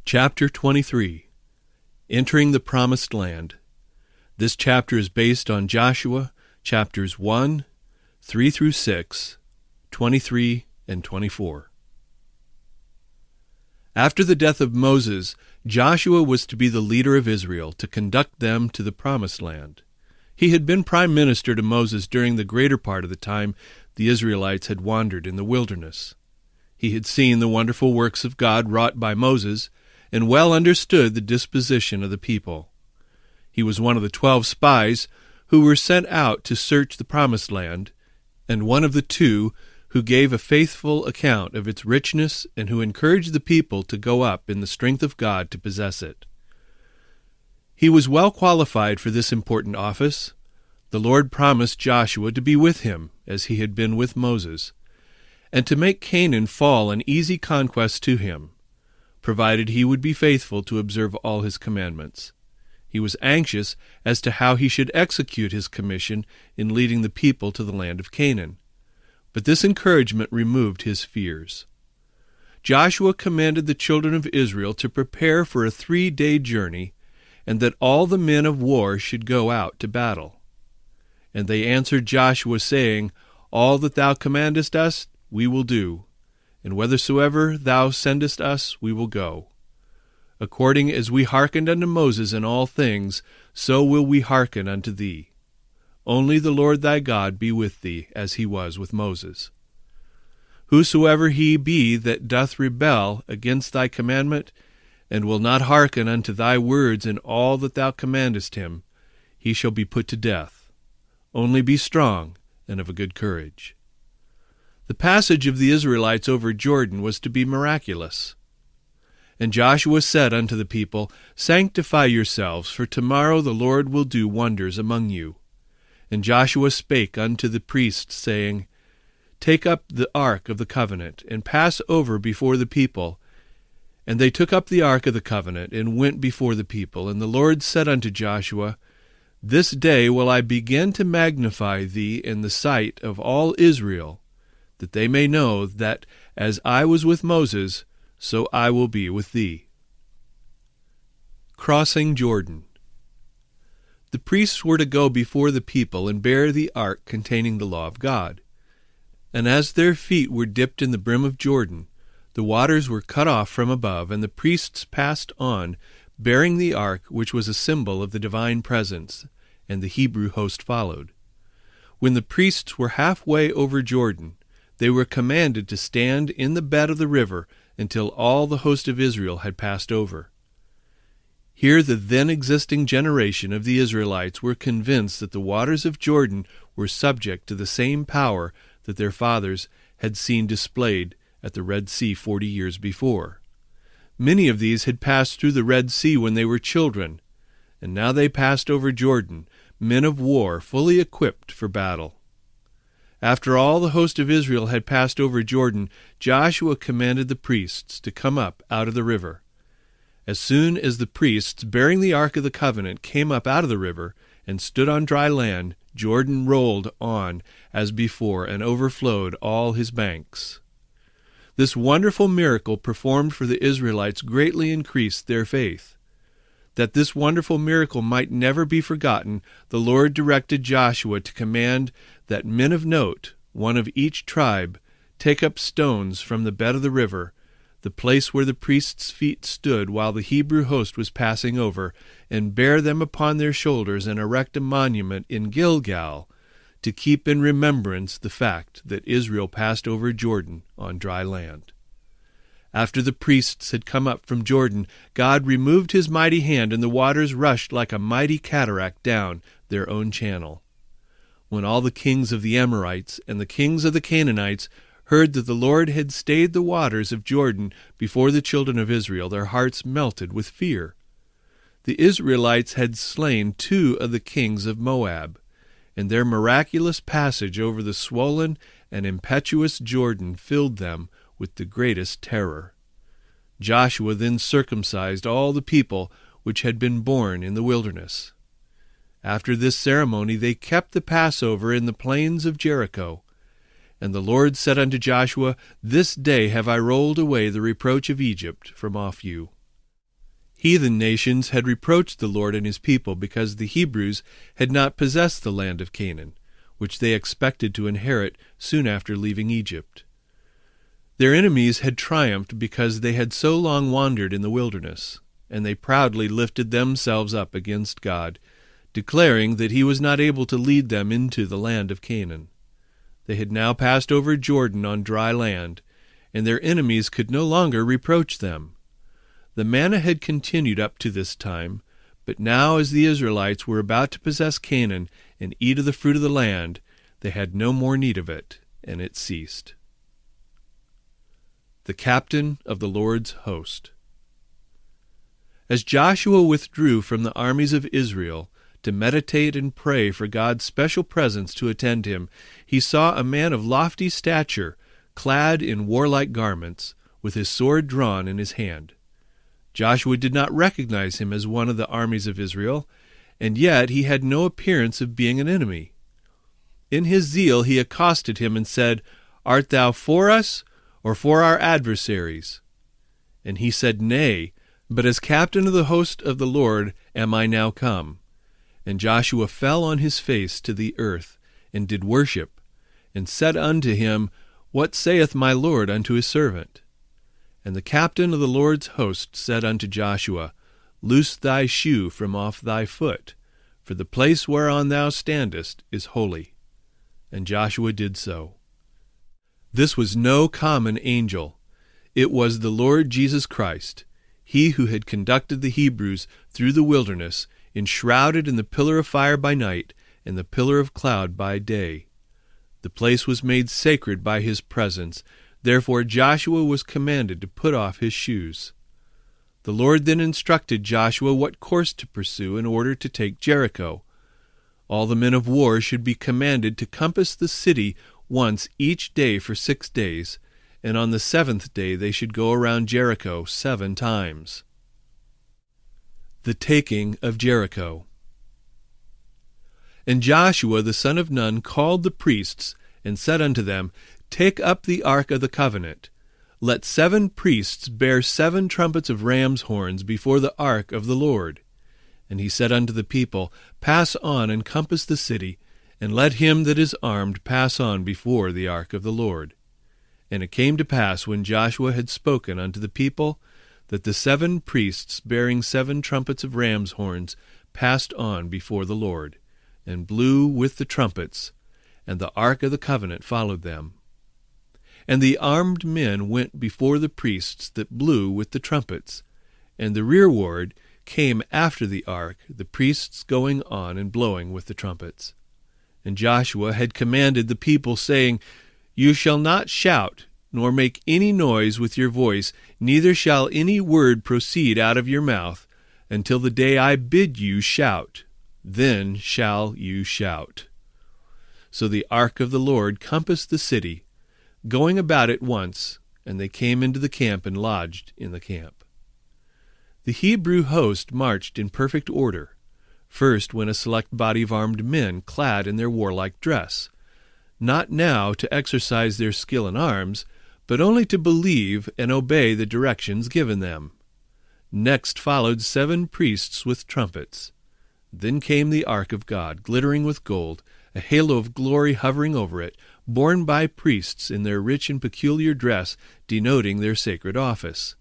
Chapter 23. Entering the Promised Land. This chapter is based on Joshua, chapters 1, 3 through 6, 23, and 24. After the death of Moses, Joshua was to be the leader of Israel, to conduct them to the Promised Land. He had been prime minister to Moses during the greater part of the time the Israelites had wandered in the wilderness. He had seen the wonderful works of God wrought by Moses, and well understood the disposition of the people. He was one of the 12 spies who were sent out to search the Promised Land, and one of the 2 who gave a faithful account of its richness and who encouraged the people to go up in the strength of God to possess it. He was well qualified for this important office. The Lord promised Joshua to be with him, as he had been with Moses, and to make Canaan fall an easy conquest to him, provided he would be faithful to observe all his commandments. He was anxious as to how he should execute his commission in leading the people to the land of Canaan. But this encouragement removed his fears. Joshua commanded the children of Israel to prepare for a 3-day journey, and that all the men of war should go out to battle. And they answered Joshua, saying, All that thou commandest us, we will do, and whithersoever thou sendest us, we will go. According as we hearkened unto Moses in all things, so will we hearken unto thee. Only the Lord thy God be with thee, as he was with Moses. Whosoever he be that doth rebel against thy commandment, and will not hearken unto thy words in all that thou commandest him, he shall be put to death. Only be strong and of a good courage. The passage of the Israelites over Jordan was to be miraculous. And Joshua said unto the people, Sanctify yourselves, for tomorrow the Lord will do wonders among you. And Joshua spake unto the priests, saying, Take up the ark of the covenant, and pass over before the people. And they took up the ark of the covenant, and went before the people. And the Lord said unto Joshua, This day will I begin to magnify thee in the sight of all Israel, that they may know that as I was with Moses, so I will be with thee. Crossing Jordan. The priests were to go before the people and bear the ark containing the law of God. And as their feet were dipped in the brim of Jordan, the waters were cut off from above, and the priests passed on, bearing the ark, which was a symbol of the divine presence, and the Hebrew host followed. When the priests were halfway over Jordan, they were commanded to stand in the bed of the river until all the host of Israel had passed over. Here the then existing generation of the Israelites were convinced that the waters of Jordan were subject to the same power that their fathers had seen displayed at the Red Sea 40 years before. Many of these had passed through the Red Sea when they were children, and now they passed over Jordan, men of war fully equipped for battle. After all the host of Israel had passed over Jordan, Joshua commanded the priests to come up out of the river. As soon as the priests bearing the ark of the covenant came up out of the river and stood on dry land, Jordan rolled on as before and overflowed all his banks. This wonderful miracle performed for the Israelites greatly increased their faith. That this wonderful miracle might never be forgotten, the Lord directed Joshua to command that men of note, one of each tribe, take up stones from the bed of the river, the place where the priests' feet stood while the Hebrew host was passing over, and bear them upon their shoulders and erect a monument in Gilgal, to keep in remembrance the fact that Israel passed over Jordan on dry land. After the priests had come up from Jordan, God removed his mighty hand, and the waters rushed like a mighty cataract down their own channel. When all the kings of the Amorites and the kings of the Canaanites heard that the Lord had stayed the waters of Jordan before the children of Israel, their hearts melted with fear. The Israelites had slain 2 of the kings of Moab, and their miraculous passage over the swollen and impetuous Jordan filled them with the greatest terror. Joshua then circumcised all the people which had been born in the wilderness. After this ceremony they kept the Passover in the plains of Jericho. And the Lord said unto Joshua, This day have I rolled away the reproach of Egypt from off you. Heathen nations had reproached the Lord and his people because the Hebrews had not possessed the land of Canaan, which they expected to inherit soon after leaving Egypt. Their enemies had triumphed because they had so long wandered in the wilderness, and they proudly lifted themselves up against God, declaring that he was not able to lead them into the land of Canaan. They had now passed over Jordan on dry land, and their enemies could no longer reproach them. The manna had continued up to this time, but now as the Israelites were about to possess Canaan and eat of the fruit of the land, they had no more need of it, and it ceased. The captain of the Lord's host. As Joshua withdrew from the armies of Israel to meditate and pray for God's special presence to attend him, he saw a man of lofty stature, clad in warlike garments, with his sword drawn in his hand. Joshua did not recognize him as one of the armies of Israel, and yet he had no appearance of being an enemy. In his zeal he accosted him and said, "Art thou for us, or for our adversaries?" And he said, "Nay, but as captain of the host of the Lord am I now come." And Joshua fell on his face to the earth, and did worship, and said unto him, "What saith my Lord unto his servant?" And the captain of the Lord's host said unto Joshua, "Loose thy shoe from off thy foot, for the place whereon thou standest is holy." And Joshua did so. This was no common angel. It was the Lord Jesus Christ, he who had conducted the Hebrews through the wilderness, enshrouded in the pillar of fire by night and the pillar of cloud by day. The place was made sacred by his presence. Therefore Joshua was commanded to put off his shoes. The Lord then instructed Joshua what course to pursue in order to take Jericho. All the men of war should be commanded to compass the city once each day for 6 days, and on the 7th day they should go around Jericho 7 times. The taking of Jericho. And Joshua the son of Nun called the priests, and said unto them, Take up the ark of the covenant. Let 7 priests bear 7 trumpets of ram's horns before the ark of the Lord. And he said unto the people, Pass on and compass the city, and let him that is armed pass on before the ark of the Lord. And it came to pass, when Joshua had spoken unto the people, that the 7 priests bearing 7 trumpets of ram's horns passed on before the Lord, and blew with the trumpets, and the ark of the covenant followed them. And the armed men went before the priests that blew with the trumpets, and the rearward came after the ark, the priests going on and blowing with the trumpets. And Joshua had commanded the people, saying, You shall not shout, nor make any noise with your voice, neither shall any word proceed out of your mouth, until the day I bid you shout. Then shall you shout. So the ark of the Lord compassed the city, going about it once, and they came into the camp and lodged in the camp. The Hebrew host marched in perfect order. First went a select body of armed men clad in their warlike dress, not now to exercise their skill in arms, but only to believe and obey the directions given them. Next followed 7 priests with trumpets. Then came the ark of God, glittering with gold, a halo of glory hovering over it, borne by priests in their rich and peculiar dress, denoting their sacred office.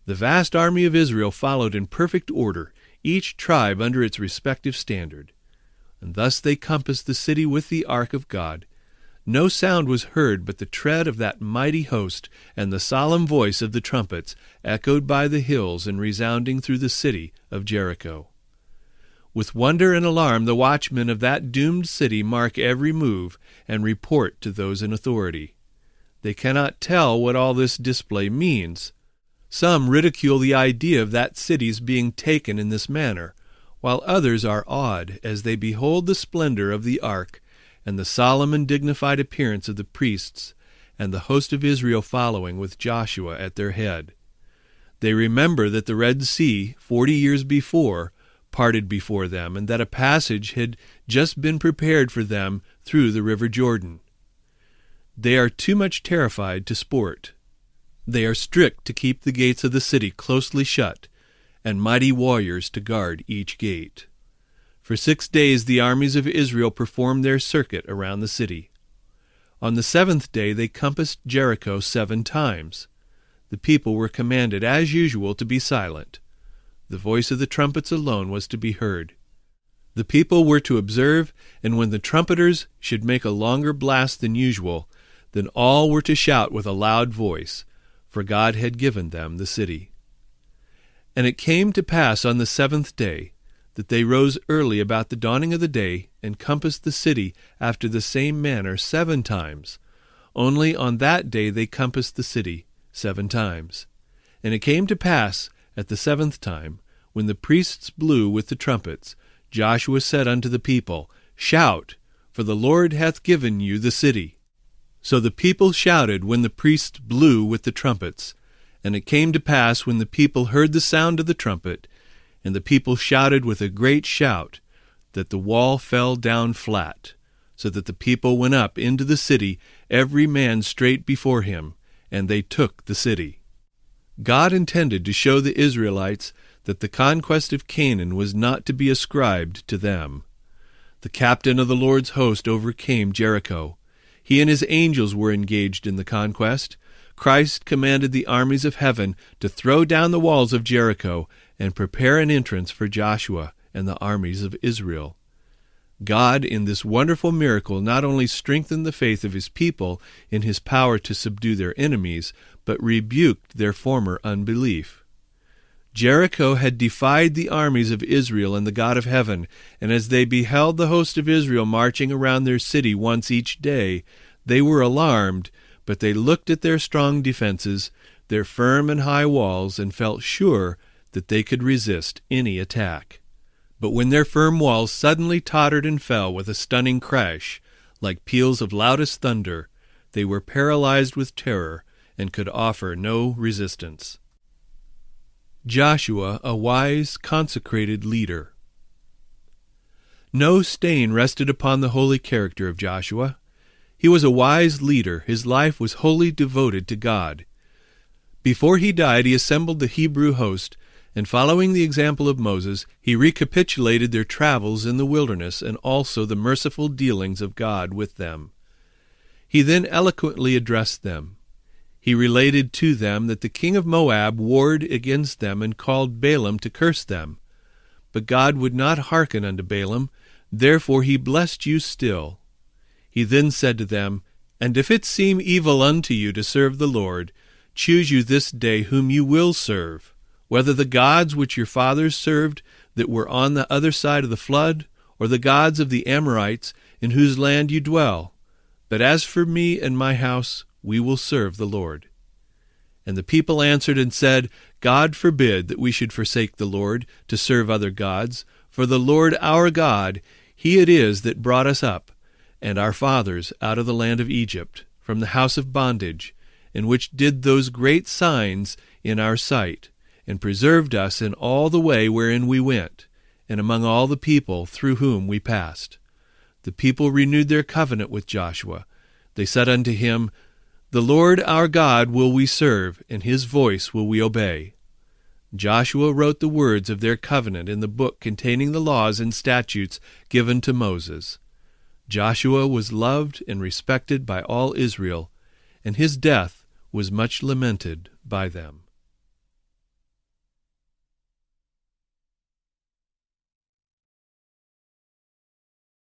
The vast army of Israel followed in perfect order, each tribe under its respective standard. And thus they compassed the city with the ark of God. No sound was heard but the tread of that mighty host, and the solemn voice of the trumpets, echoed by the hills and resounding through the city of Jericho. With wonder and alarm the watchmen of that doomed city mark every move, and report to those in authority. They cannot tell what all this display means. Some ridicule the idea of that city's being taken in this manner, while others are awed as they behold the splendor of the ark, and the solemn and dignified appearance of the priests, and the host of Israel following with Joshua at their head. They remember that the Red Sea, 40 years before, parted before them, and that a passage had just been prepared for them through the river Jordan. They are too much terrified to sport. They are strict to keep the gates of the city closely shut, and mighty warriors to guard each gate. For 6 days the armies of Israel performed their circuit around the city. On the 7th day they compassed Jericho 7 times. The people were commanded, as usual, to be silent. The voice of the trumpets alone was to be heard. The people were to observe, and when the trumpeters should make a longer blast than usual, then all were to shout with a loud voice, for God had given them the city. And it came to pass on the 7th day, that they rose early about the dawning of the day, and compassed the city after the same manner 7 times. Only on that day they compassed the city 7 times. And it came to pass, at the 7th time, when the priests blew with the trumpets, Joshua said unto the people, Shout, for the Lord hath given you the city. So the people shouted when the priests blew with the trumpets. And it came to pass, when the people heard the sound of the trumpet, and the people shouted with a great shout, that the wall fell down flat, so that the people went up into the city, every man straight before him, and they took the city. God intended to show the Israelites that the conquest of Canaan was not to be ascribed to them. The captain of the Lord's host overcame Jericho. He and his angels were engaged in the conquest. Christ commanded the armies of heaven to throw down the walls of Jericho and prepare an entrance for Joshua and the armies of Israel. God, in this wonderful miracle, not only strengthened the faith of his people in his power to subdue their enemies, but rebuked their former unbelief. Jericho had defied the armies of Israel and the God of heaven, and as they beheld the host of Israel marching around their city once each day, they were alarmed, but they looked at their strong defenses, their firm and high walls, and felt sure that they could resist any attack. But when their firm walls suddenly tottered and fell with a stunning crash, like peals of loudest thunder, they were paralyzed with terror and could offer no resistance. Joshua, a wise, consecrated leader. No stain rested upon the holy character of Joshua. He was a wise leader. His life was wholly devoted to God. Before he died, he assembled the Hebrew host, and following the example of Moses, he recapitulated their travels in the wilderness and also the merciful dealings of God with them. He then eloquently addressed them. He related to them that the king of Moab warred against them and called Balaam to curse them. But God would not hearken unto Balaam, therefore he blessed you still. He then said to them, And if it seem evil unto you to serve the Lord, choose you this day whom you will serve, whether the gods which your fathers served that were on the other side of the flood, or the gods of the Amorites in whose land you dwell. But as for me and my house, we will serve the Lord. And the people answered and said, God forbid that we should forsake the Lord to serve other gods, for the Lord our God, he it is that brought us up, and our fathers out of the land of Egypt, from the house of bondage, and which did those great signs in our sight, and preserved us in all the way wherein we went, and among all the people through whom we passed. The people renewed their covenant with Joshua. They said unto him, The Lord our God will we serve, and his voice will we obey. Joshua wrote the words of their covenant in the book containing the laws and statutes given to Moses. Joshua was loved and respected by all Israel, and his death was much lamented by them.